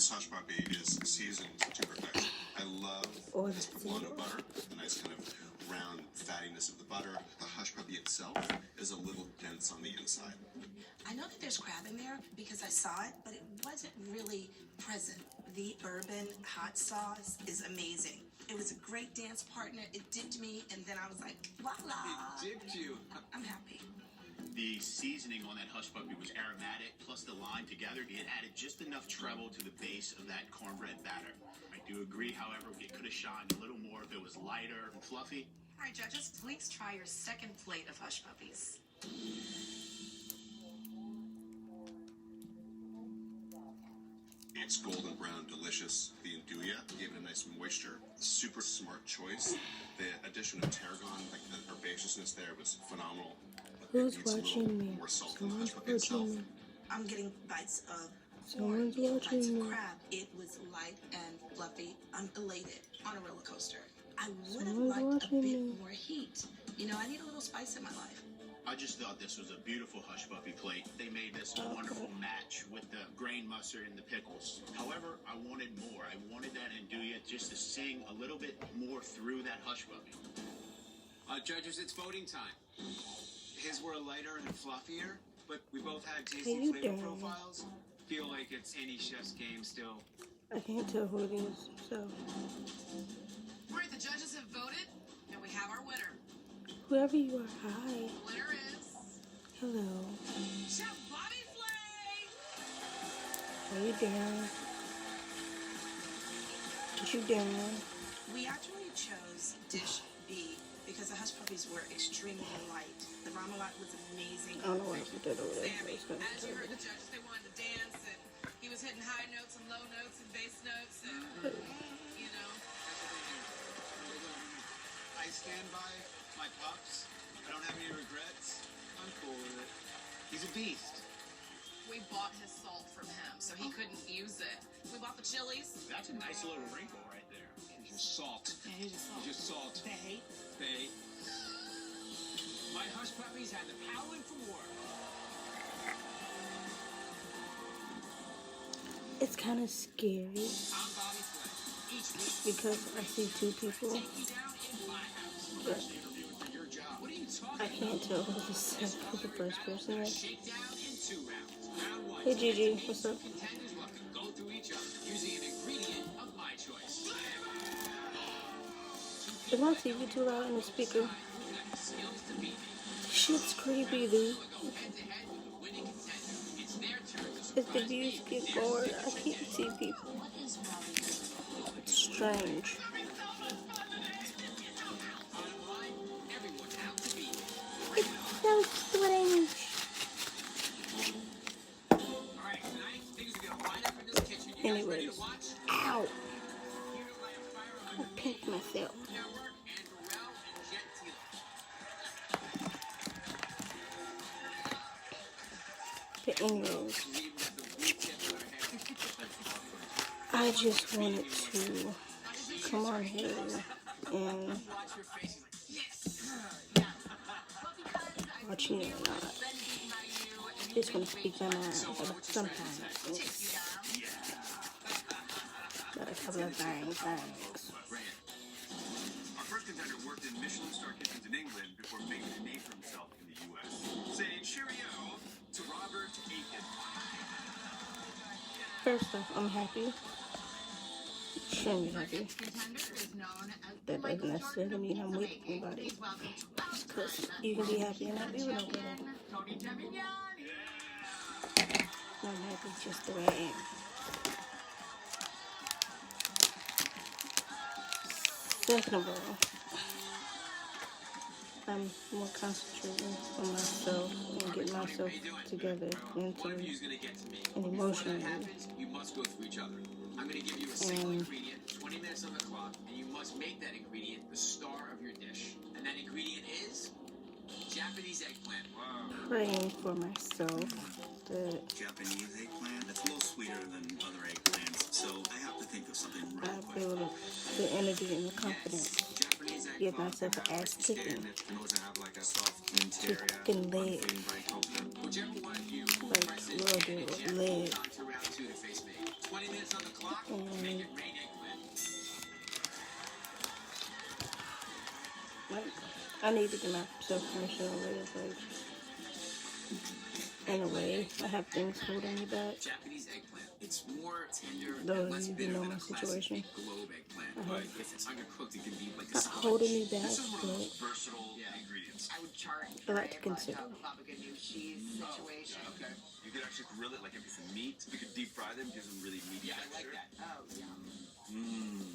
This hush puppy is seasoned to perfection. I love this poblano butter, the nice kind of round fattiness of the butter. The hush puppy itself is a little dense on the inside. I know that there's crab in there because I saw it, but it wasn't really present. The bourbon hot sauce is amazing. It was a great dance partner. It dipped me, and then I was like, voila. It dipped you. I'm happy. The seasoning on that hush puppy was aromatic, plus the lime together, it added just enough treble to the base of that cornbread batter. I do agree, however, it could have shined a little more if it was lighter and fluffy. All right, judges, please try your second plate of hush puppies. It's golden brown, delicious. The Nduja gave it a nice moisture. Super smart choice. The addition of tarragon, like the herbaceousness there, was phenomenal. Who's watching me? Someone's watching me. I'm getting bites of Someone's bites watching of me. crab. It was light and fluffy. I'm elated on a roller coaster. I would have Someone's liked a watching bit me. more heat. You know, I need a little spice in my life. I just thought this was a beautiful hush puppy plate. They made this a wonderful match with the grain mustard and the pickles. However, I wanted more. I wanted that Nduja just to sing a little bit more through that hush puppy. Judges, it's voting time. His were lighter and fluffier, but we both had Hey, tasty you flavor done? profiles. Feel like it's any chef's game still. I can't tell who it is, so All right, the judges have voted, and we have our winner. whoever you are, hi. The winner is Hello. Chef Bobby Flay. Are you down? Is you down? We actually chose dish B because the hush puppies were extremely light. The remoulade was amazing. I don't know why I put that over there. Sammy, It's gonna as you tell heard me. the judges, they wanted to dance, and he was hitting high notes and low notes and bass notes, and you know. I stand by my pups. I don't have any regrets. I'm cool with it. He's a beast. We bought his salt from him, so he couldn't use it. We bought the chilies. That's a nice little wrinkle right there. He's just salt. Yeah, he's just salt. He's just salt. They. My hush puppies had the howling for war. It's kind of scary I'm Bobby Flay. Each week, because I see two people, take you down in my house. but Interviewing for your job. What are you talking I can't tell who the first person is. Shakedown in 2 rounds. Round 1. Hey Gigi, what's up? Contenders will have to go through each other using an ingredient of my choice. Is my TV too loud in the speaker? Skills to beat me. Shit's creepy, dude. Go head to head with the winning contender. It's their turn to If surprise the views me. get bored, I can't see people. It's strange. Online, everyone's out to beat me. It's so strange. All right, tonight things are gonna line up in this kitchen. You guys ready Anyways, to watch? ow! Here to light a fire I under the pinked myself. network, Andrew Rell and Jet Tila. But anyways, Believe that the blue tips in our hair. I just wanted to come on here and Watch your faces. watch me or not. Just want to speak my mind about sometimes things. About a couple of things. Our first contender worked in Michelin-star kitchens in England before making a name for himself in the U.S. Say cheerio to Robert Aiken. First off, I'm happy. Extremely happy. That doesn't necessarily mean I'm with anybody. Because you can be happy and not be with nobody. I'm happy just the way I am. Second of all, I'm more concentrating on myself and getting myself together mentally Who's gonna get to me? and emotionally. Happens, you must go through each other. I'm gonna give you a single And ingredient, 20 minutes on the clock, and you must make that ingredient the star of your dish. And that ingredient is Japanese eggplant. Wow. praying for myself that Japanese eggplant. That's a little sweeter than other eggplants, so I have to think of something real I quick. build the energy and the confidence. Japanese eggplant. Give myself an ass kicking. It can also have like a soft interior. Chicken leg. Whichever one of you Like presses little and bit eject leg. on to round 2 to face me. 20 minutes on the clock. Make it rain eggplant. Like, I need to get myself permission away. It's like, in a way, I have things holding me back. Japanese eggplant. It's more tender Those and less of you bitter know than my a classic situation. big globe eggplant. Uh-huh. But if it's undercooked, it can be like a Not sponge. holding me back, This is one of but those versatile ingredients. I would chart I like to consider. Baba Ganoush's situation. Okay. You could actually grill it like if it's a meat. You could deep fry them, gives them really meaty Yeah, I like texture. that. Oh, yum.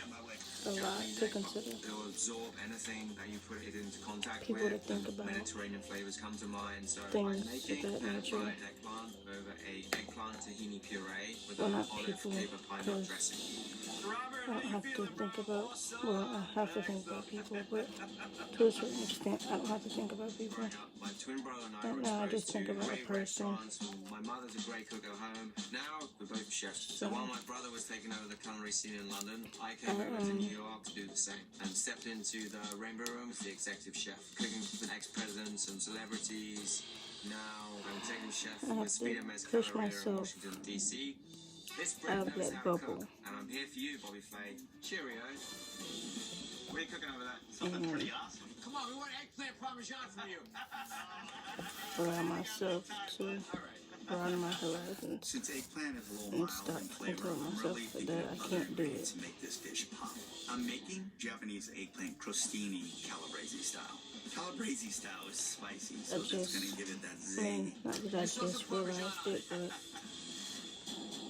On my way. a lot to consider. It'll absorb anything that you put it into contact People with. to think about. Mediterranean flavors come to mind. So Things I'm making of that a nature. fried eggplant over a eggplant tahini puree with Well, an not olive people, flavor pine nut because dressing. I don't have to think about, well, I have to think about people, but to a certain extent, I don't have to think about people. Growing up, my twin brother and I Right were now, I exposed just think to about a great person. restaurants. My mother's a great cook at home. Now we're both chefs. So while my brother was taking over the culinary scene in London, I came over to New York to do the same and stepped into the Rainbow Room with the executive chef, cooking with ex-presidents and celebrities. Now I'm executive chef I have with Speed to and Mez push Camarera in myself Washington D.C. This bread out of knows that how to bubble. cook, and I'm here for you, Bobby Flay. Cheerio. What are you cooking over there? Something pretty awesome. Come on, we want eggplant parmesan from you. Allow myself to broaden my horizons Since eggplant is a little and mild stop in flavor, telling I'm myself really that thinking I of other can't do it. ingredients to make this dish pop. I'm making Japanese eggplant crostini calabrese style. Calabrese style is spicy, so I that's just- gonna give it that I mean, zing. not that I just realized it, but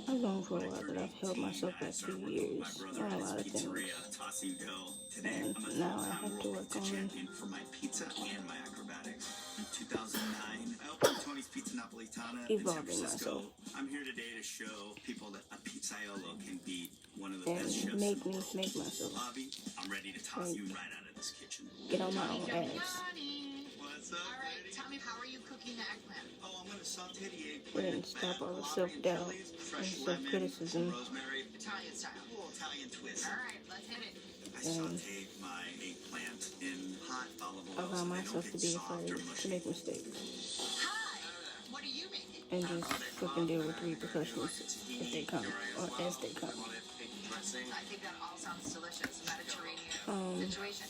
I've known for a while that I've held myself back for years on a lot of things. Tossing dough. Today, And I'm a now I full-time have to world work pizza on- champion for my pizza and my acrobatics. In 2009, I opened Tony's Pizza Napolitana in San Evolving Francisco. myself. I'm here today to show people that a pizzaiolo can beat one of the And best chefs. make me make myself Bobby, I'm ready to toss you right out of this kitchen. get on my own ass. Johnny. What's up, All right, lady? tell me, how are you cooking the eggplant? Oh, I'm gonna saute the eggplant. And stop all the add self-doubt Colombian chilies, fresh and lemon, self-criticism. rosemary, Italian style. a little Italian twist. All right, let's hit it. I saute my eggplant in hot olive oil. Allow so they myself don't to get be soft afraid or to mushy. make mistakes Hi, what are you making? and just fucking deal with repercussions if they come or as they come. I think that all sounds delicious. Mediterranean situation.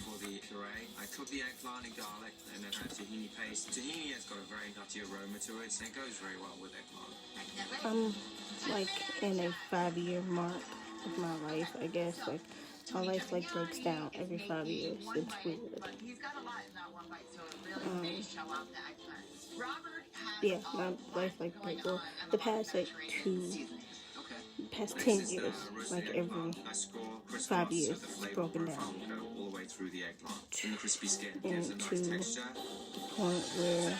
For the puree, I cook the eggplant and garlic and then add tahini paste. Tahini has got a very nutty aroma to it, so it goes very well with eggplant. I can't wait. I'm like in a 5-year mark of my life, I guess. Like my life like breaks down every 5 years. It's weird. But he's got a lot in that one bite, so it really may show out the eggplant. Robert has Yeah, a my lot life like going well, on in the lot of past like Mediterranean seasonings. past Next 10 is the years, roasted like eggplant. every I score 5 years, so the it's flavor broken profile down. will go all the way through the eggplant. And the crispy skin gives a nice into texture. point where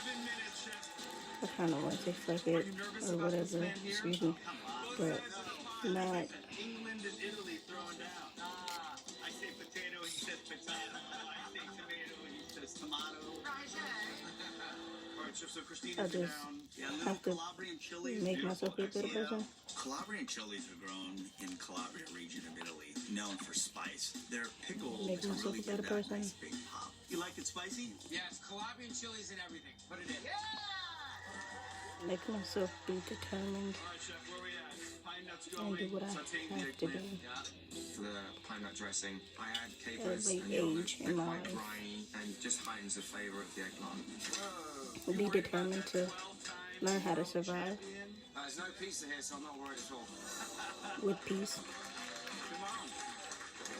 I kind of want to flick it or whatever, excuse me, but not England and Italy throwing down. I say potato, he says potato. I say tomato, he says tomato. All right, so Christina's I just down. Yeah, have to Calabrian chilies. make myself be a better person. Calabrian chilies are grown in Calabria region of Italy, known for spice. Their pickle Make is myself really a better give that person. nice big pop. You like it spicy? Yes, Calabrian chilies and everything. Put it in. Make myself be determined All right, chef, where we at? Pine nuts and going. do what I Sauteing the have to do. eggplant. For the pine nut dressing, I add At a capers late and yogurt. age They're in my quite life. briny and just heightens the flavor of the eggplant. Be determined to learn how to survive There's no pizza here, so I'm not worried at all. with peace.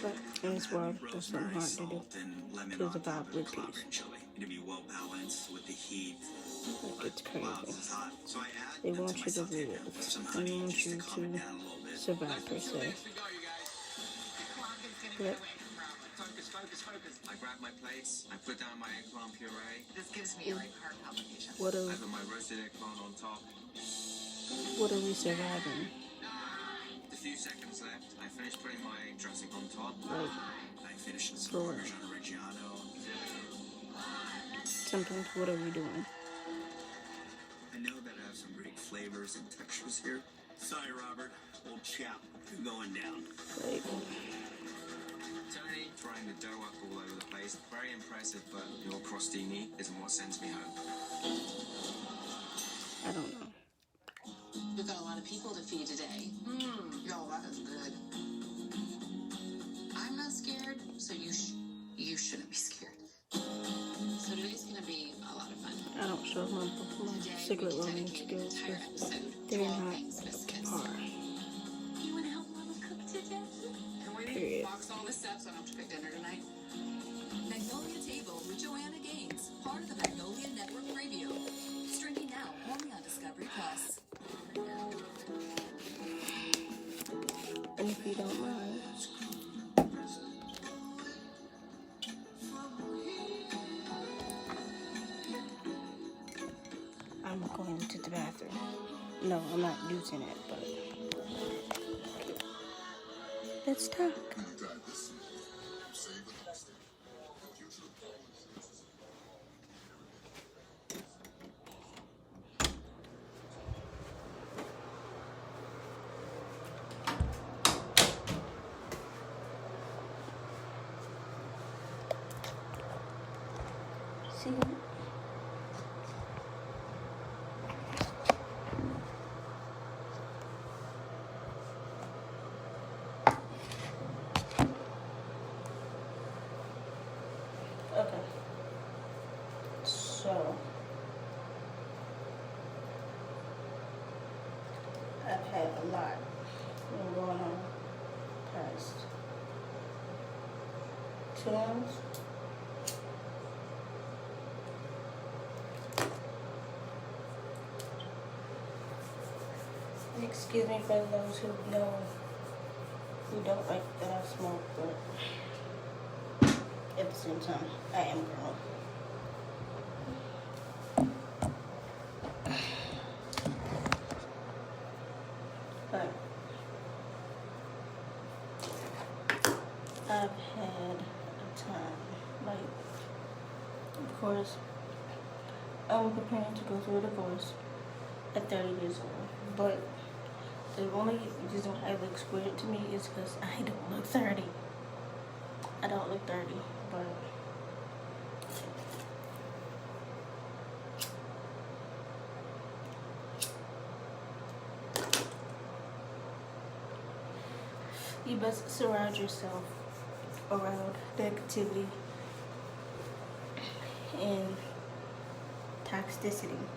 But in this world, that's something hard to do. Salt and lemon To on survive top of with Calabrian peace. chili. It'll be well balanced with the heat. Like, it's Wow, crazy. this is hot. So I add They them want to you my to sauté live. pan with some They honey want just you to calm it to down a little bit. survive, per 2 se. minutes to go, you guys. The clock is going to Yep. get away from Robert. Focus, focus, focus. I grab my plates, I put down my eggplant puree, This gives me like heart palpitations. What are I put my roasted eggplant on top. we surviving? A few seconds left, I finish putting my dressing on top. Like I finish with some For- Parmigiano Reggiano. sometimes what are we doing? I know that I have some great flavors and textures here. Sorry, Robert. Old chap, you're going down. Like Tony, throwing the dough up all over the place. Very impressive, but your crostini isn't what sends me home. I don't know. We've got a lot of people to feed today. Yo, that is good. I'm not scared, so you shouldn't be scared. So today's gonna be a lot of fun. I don't show my secret learning skills because they're not par. You wanna help Mama cook today? Can we Period. box all this up so I don't have to cook dinner tonight? Magnolia Table with Joanna Gaines, part of the Magnolia Network preview. Streaming now only on Discovery Plus. And if you don't mind, I'm going to the bathroom. No, I'm not using it, but let's talk. See? Okay. So I've had a lot going on past 2 months. Excuse me for those who don't like that I smoke, but at the same time, I am grown. But I've had a time, like, of course, I'm preparing to go through a divorce at 30 years old, but the only reason why it looks weird to me is because I don't look 30. I don't look 30, but you best surround yourself around negativity and toxicity.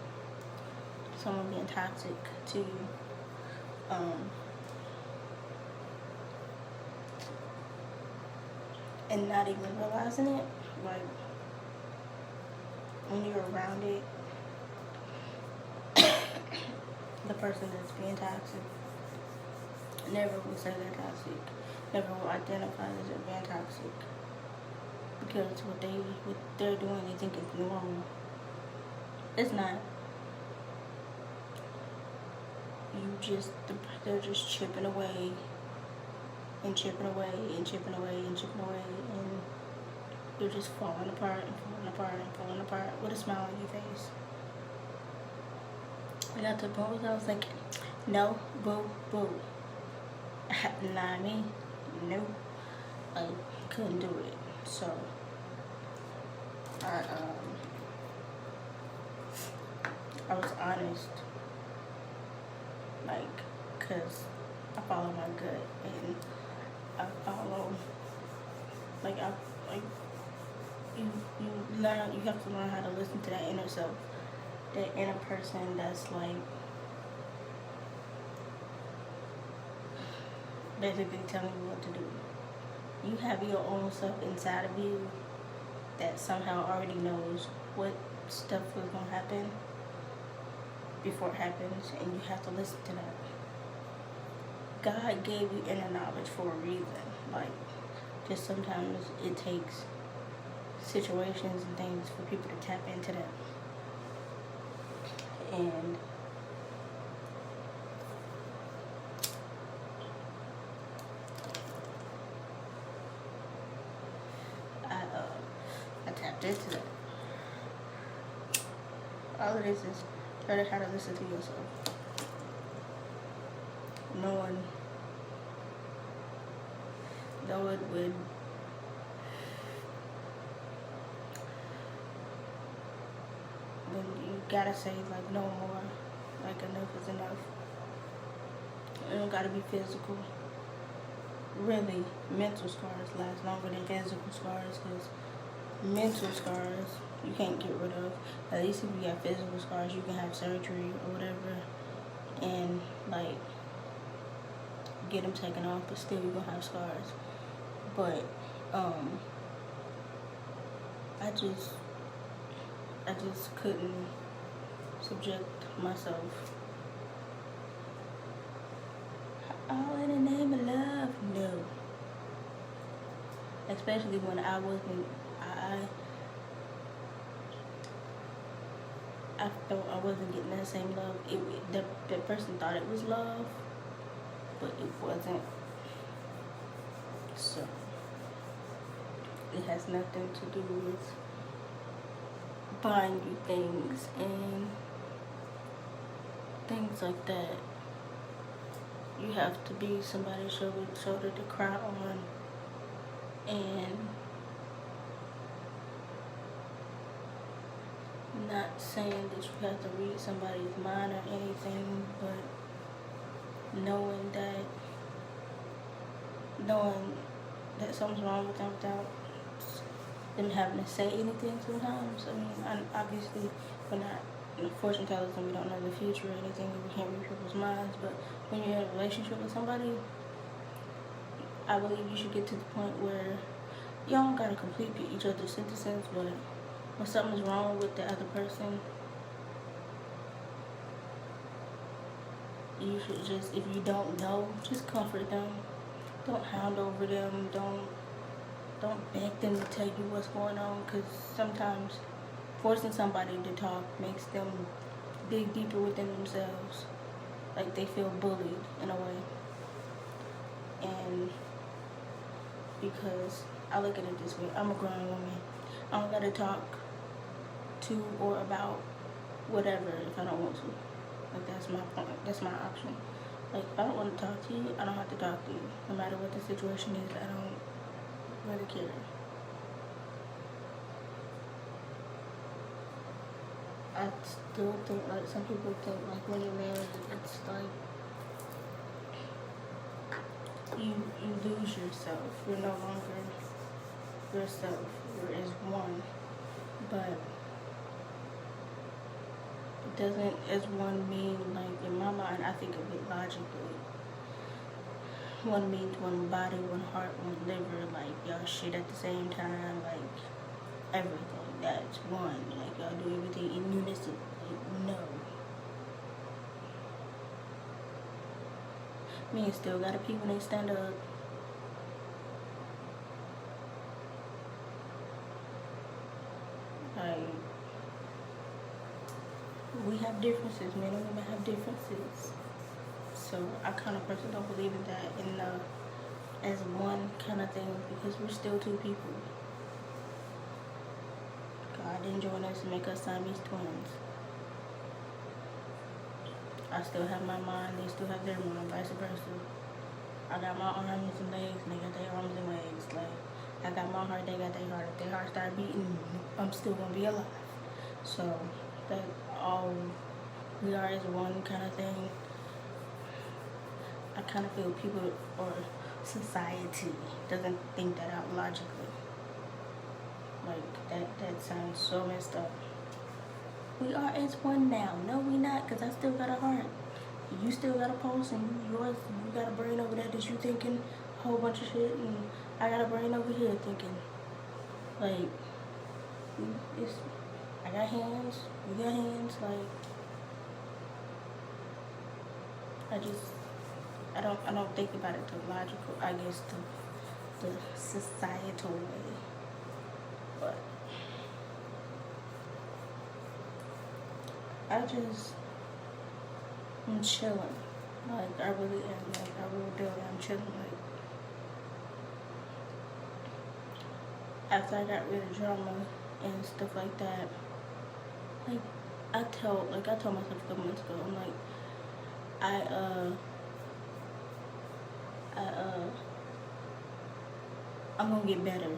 Someone being toxic to you. And not even realizing it, like when you're around it, the person that's being toxic never will say they're toxic, never will identify as they're being toxic, because what they're doing they think is normal. It's not. They're just chipping away and chipping away and chipping away and chipping away, and you're just falling apart and falling apart and falling apart with a smile on your face. I got to the point where I was like, no, boo, boo. Not me. No. I couldn't do it. So I was honest, like, cause I follow my gut and I follow, you have to learn how to listen to that inner self, that inner person that's like basically telling you what to do. You have your own self inside of you that somehow already knows what stuff is gonna happen before it happens, and you have to listen to that. God gave you inner knowledge for a reason. Like, just sometimes it takes situations and things for people to tap into that. And I tapped into that. All it is learning how to listen to yourself. No one would when you gotta say like no more, like enough is enough. It don't gotta be physical. Really, mental scars last longer than physical scars, because mental scars you can't get rid of. At least if you have physical scars, you can have surgery or whatever, and like get them taken off, but still you're gonna have scars. But I just couldn't subject myself. All in the name of love, no. Especially when I wasn't, I felt I wasn't getting that same love. The person thought it was love, but it wasn't. So it has nothing to do with buying you things and things like that. You have to be somebody's shoulder to cry on, and not saying that you have to read somebody's mind or anything, but knowing that something's wrong with them without them having to say anything sometimes. I mean, obviously we're not fortune tellers and we don't know the future or anything, and we can't read people's minds, but when you're in a relationship with somebody, I believe you should get to the point where y'all don't gotta complete each other's sentences, but when something's wrong with the other person, you should just, if you don't know, just comfort them. Don't hound over them. Don't beg them to tell you what's going on, because sometimes forcing somebody to talk makes them dig deeper within themselves. Like they feel bullied in a way. And because I look at it this way, I'm a grown woman. I don't gotta talk to or about whatever if I don't want to. Like that's my point. That's my option. Like if I don't want to talk to you, I don't have to talk to you. No matter what the situation is, I don't really care. I still think, like, some people think, like, when you're married, it's like you lose yourself. You're no longer yourself. You're as one. But it doesn't as one mean, like, in my mind, I think of it logically. One means one body, one heart, one liver, like, y'all shit at the same time, like, everything. That's one. Like, y'all do everything in unison. Like, no. Men still gotta pee when they stand up. Like, we have differences. Men and women have differences. So I kind of personally don't believe in that, in the as one kind of thing, because we're still two people. God didn't join us to make us Siamese twins. I still have my mind, they still have their mind, vice versa. I got my arms and legs, and they got their arms and legs. Like, I got my heart, they got their heart. If their heart start beating, I'm still gonna be alive. So that all we are is one kind of thing. I kind of feel people or society doesn't think that out logically. Like, that sounds so messed up. We are as one now. No, we not, because I still got a heart. You still got a pulse, and you got a brain over there that you thinking a whole bunch of shit, and I got a brain over here thinking. Like, I got hands, you got hands, like, I don't think about it the logical, I guess, the societal way. But I'm chilling. Like, I really am. Like, I really do. I'm chilling. Like, after I got rid of drama and stuff like that, like, I told myself a couple months ago, I'm like, I'm gonna get better.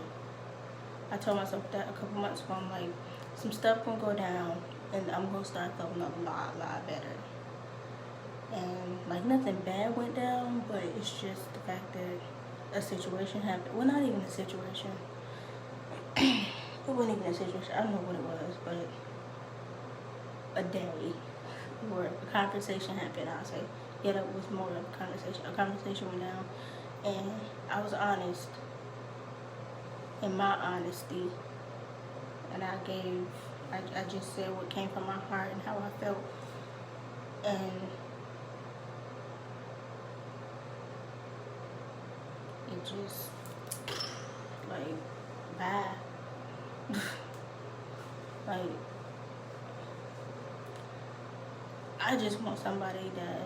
I told myself that a couple months ago. I'm like, some stuff gonna go down, and I'm gonna start feeling a lot better. and like nothing bad went down, but it's just the fact that a situation happened. Well, not even a situation. It wasn't even a situation. I don't know what it was, but a day where a conversation happened. I'll say, yeah, that was more of a conversation. A conversation went down, and I was honest in my honesty, and I just said what came from my heart and how I felt, and it just like bad. Like, I just want somebody that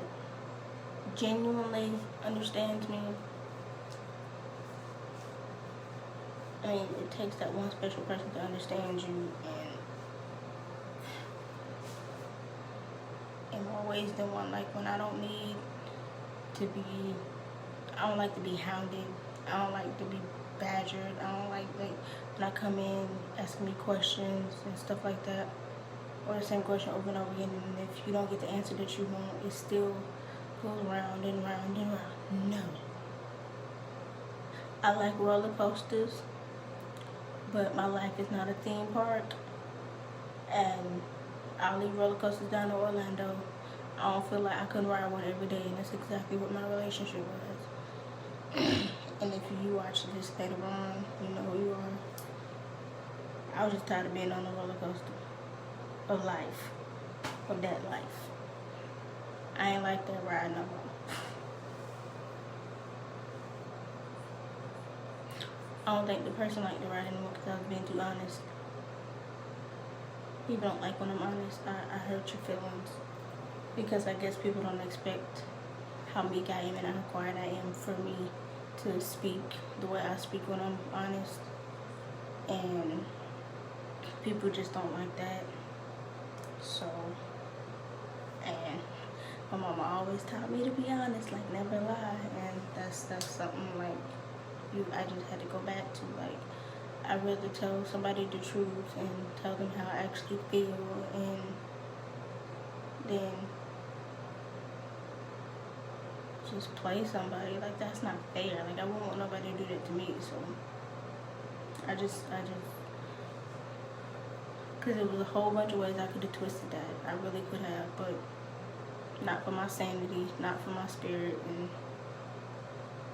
genuinely understands me. I mean, it takes that one special person to understand you, and in more ways than one. Like, when I don't need to be, I don't like to be hounded. I don't like to be badgered. I don't like when I come in asking me questions and stuff like that, or the same question over and over again, and if you don't get the answer that you want, it still goes round and round and round. No. I like roller coasters, but my life is not a theme park, and I'll leave roller coasters down to Orlando. I don't feel like I couldn't ride one every day, and that's exactly what my relationship was. And if you watch this later on, you know who you are. I was just tired of being on the roller coaster of life, of that life. I ain't like that ride no more. I don't think the person liked the ride anymore because I was being too honest. People don't like when I'm honest. I hurt your feelings because I guess people don't expect how meek I am and how quiet I am for me to speak the way I speak when I'm honest, and people just don't like that. So, and my mama always taught me to be honest, like never lie, and that's something like I just had to go back to. Like, I'd rather tell somebody the truth and tell them how I actually feel, and then just play somebody. Like, that's not fair. Like, I wouldn't want nobody to do that to me. So I just because it was a whole bunch of ways I could have twisted that. I really could have, but not for my sanity, not for my spirit, and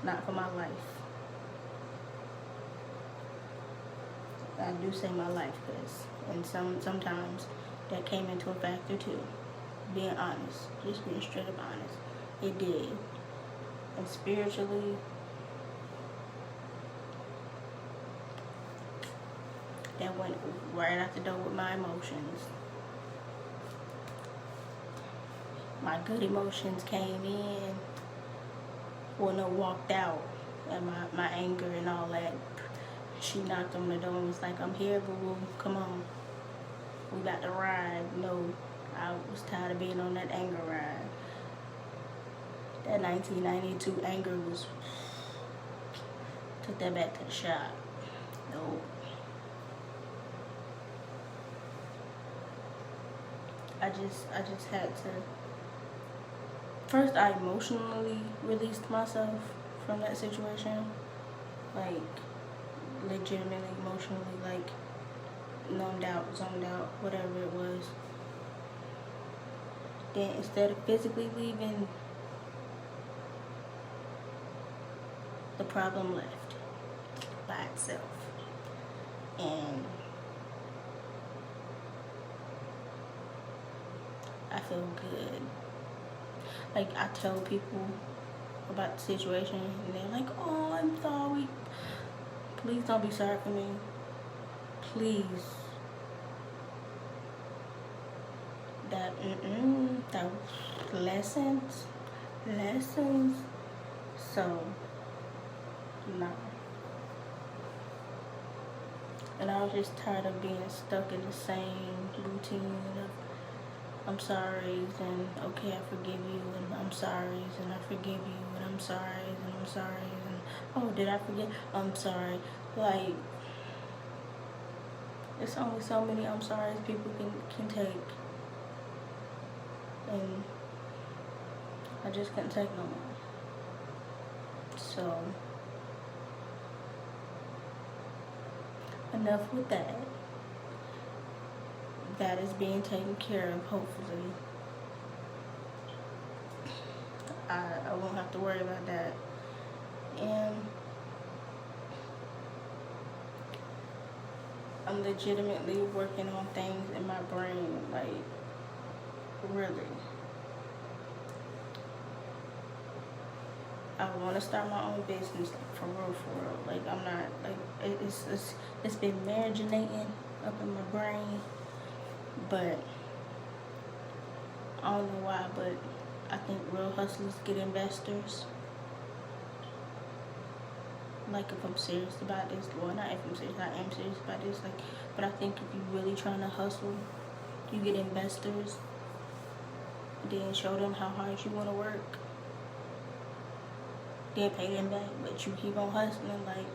not for my life. I do say my life, and sometimes that came into a factor too. Being honest, just being straight up honest. It did. And spiritually, that went right out the door with my emotions. My good emotions came in, well, no, walked out, and my anger and all that. She knocked on the door and was like, "I'm here, boo-boo, come on. We about to ride." No, I was tired of being on that anger ride. That 1992 anger was, took that back to the shop. No. I just had to, first I emotionally released myself from that situation. Like, legitimately emotionally, like numbed out, zoned out, whatever it was. Then instead of physically leaving, the problem left by itself. And I feel good. Like, I tell people about the situation and they're like, "Oh, I'm sorry." Please don't be sorry for me. Please. That lessons. So, no. And I was just tired of being stuck in the same routine of I'm sorry's and okay, I forgive you, and I'm sorry's and I forgive you, and I'm sorry's and I'm sorry's and oh, did I forget? I'm sorry. Like, there's only so many I'm sorry's people can take, and I just couldn't take no more. So, enough with that. That is being taken care of, hopefully. I won't have to worry about that. And I'm legitimately working on things in my brain, like, really. I want to start my own business, like, for real. Like, I'm not, like, it's been marinating up in my brain, but I don't know why, but I think real hustlers get investors. Like, if I'm serious about this, well, not if I'm serious, I am serious about this, like, but I think if you're really trying to hustle, you get investors, then show them how hard you want to work, then pay them back, but you keep on hustling. Like,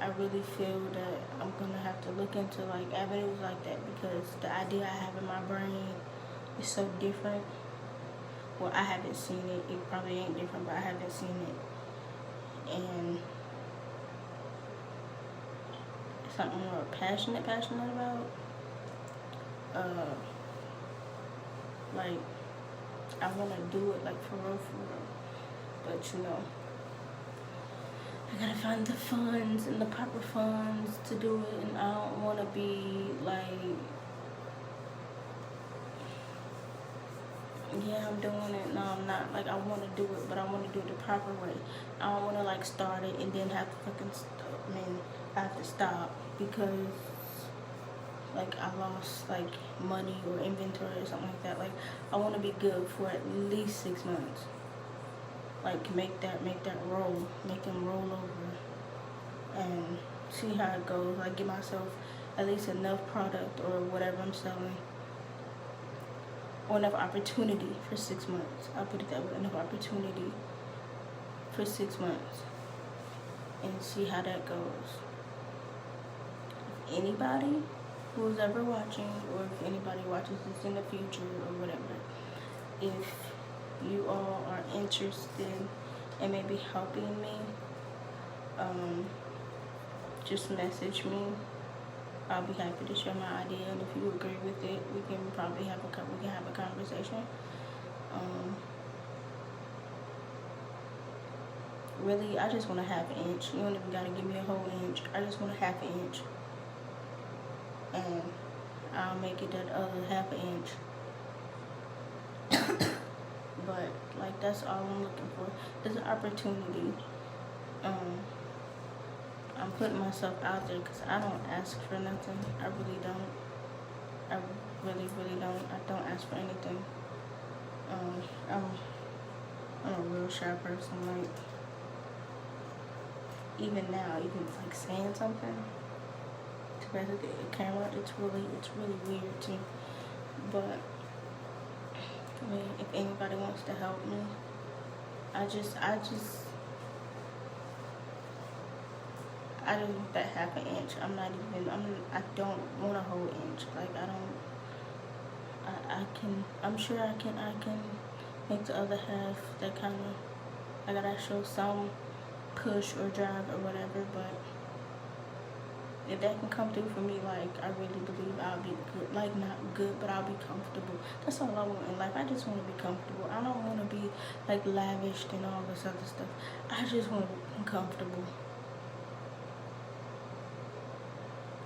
I really feel that I'm gonna have to look into, like, avenues like that, because the idea I have in my brain is so different. Well, I haven't seen it. It probably ain't different, but I haven't seen it. And it's something I'm more passionate about. Like, I want to do it, like, for real. But, you know, I gotta find the funds and the proper funds to do it. And I don't want to be, like, yeah, I'm doing it. No, I'm not. Like, I want to do it, but I want to do it the proper way. I don't want to, like, start it and then have to fucking stop. I mean, I have to stop because, like, I lost, like, money or inventory or something like that. Like, I want to be good for at least 6 months. Like, make that roll, make them roll over, and see how it goes. Like, give myself at least enough product or whatever I'm selling, or enough opportunity for 6 months. I'll put it that way, enough opportunity for 6 months, and see how that goes. If anybody who's ever watching, or if anybody watches this in the future or whatever, if you all are interested in maybe helping me, just message me. I'll be happy to share my idea, and if you agree with it, we can probably have a conversation. Really, I just want a half inch. You don't even gotta give me a whole inch. I just want a half inch, and I'll make it that other half inch. But, like, that's all I'm looking for. It's an opportunity. I'm putting myself out there because I don't ask for nothing. I really don't. I really don't. I don't ask for anything. I'm a real shy person. Like, even now, even, like, saying something to the camera, it's really weird too. But, I mean, if anybody wants to help me, I just want that half an inch. I don't want a whole inch. Like, I'm sure I can make the other half that kind of, I gotta show some push or drive or whatever, but if that can come through for me, like, I really believe I'll be good. Like, not good, but I'll be comfortable. That's all I want in life. I just want to be comfortable. I don't want to be, like, lavished and all this other stuff. I just want to be comfortable.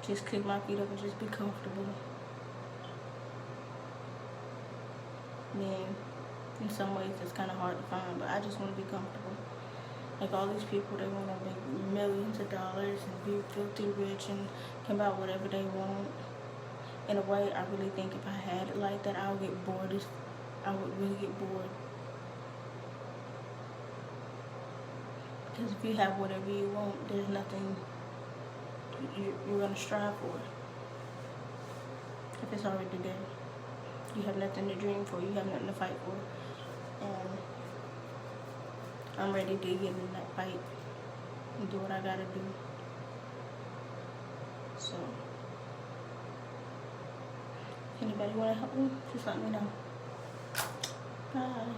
Just kick my feet up and just be comfortable. I mean, in some ways it's kind of hard to find, but I just want to be comfortable. Like, all these people, they want to make millions of dollars and be filthy rich and can buy whatever they want. In a way, I really think if I had it like that, I would get bored. I would really get bored. Because if you have whatever you want, there's nothing you're going to strive for. If it's already there. You have nothing to dream for. You have nothing to fight for. And I'm ready to get in that fight and do what I gotta do. So, if anybody wanna help me, just let me know. Bye.